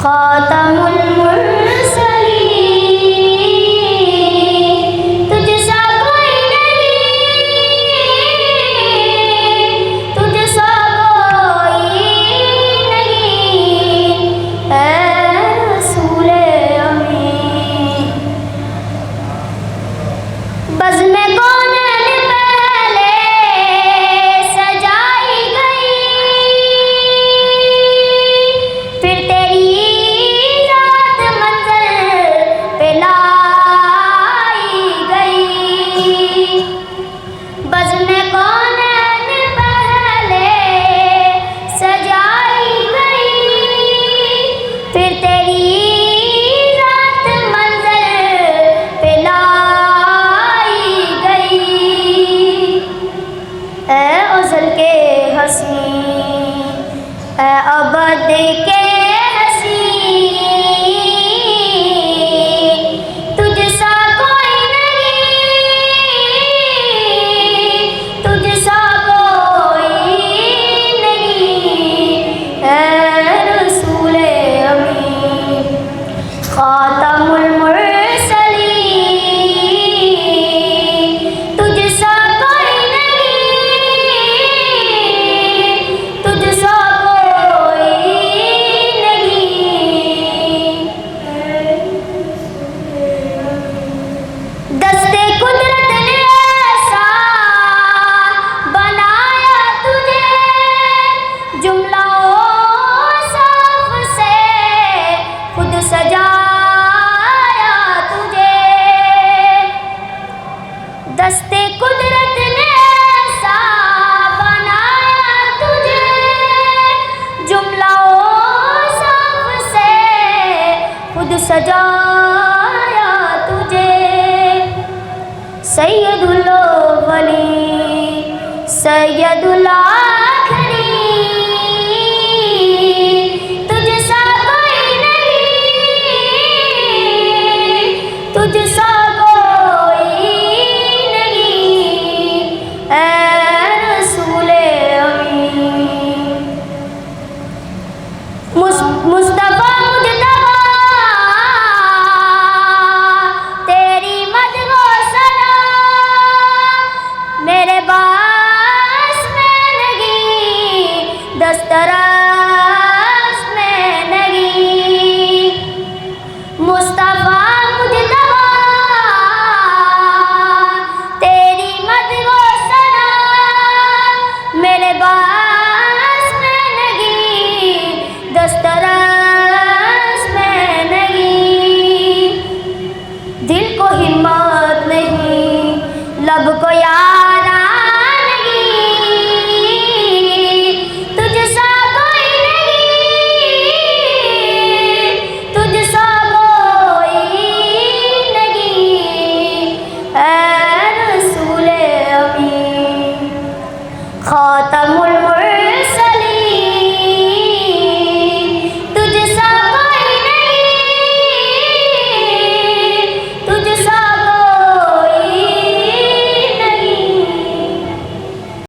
खातमुल मुरसलीन, तुझसा कोई नहीं, तुझसा कोई नहीं, है रसूले अमीन। बज़्म कौनैन पहले सजाई गई, फिर तेरी ज़ात मंज़र पे लाई गई। बज़्म कौनैन पहले सजाई गई, फिर तेरी ज़ात मंज़र पे लाई गई। ऐ अज़ल के हसी, ऐ अबद के हसी, तुझसा कोई नहीं, तुझसा कोई नहीं, है रसूले अमीन। खातमुल मुरसलीन, तुझसा कोई नहीं, तुझसा कोई नहीं। दस्ते कुदरत ने ऐसा बनाया तुझे, जुमलाओं साफ से खुद सजाया तुझे। दस्ते कुदरत ने ऐसा बनाया तुझे, जुमलाओं साफ से खुद सजाया तुझे। सैयदुल अव्वलीन, सैयदुल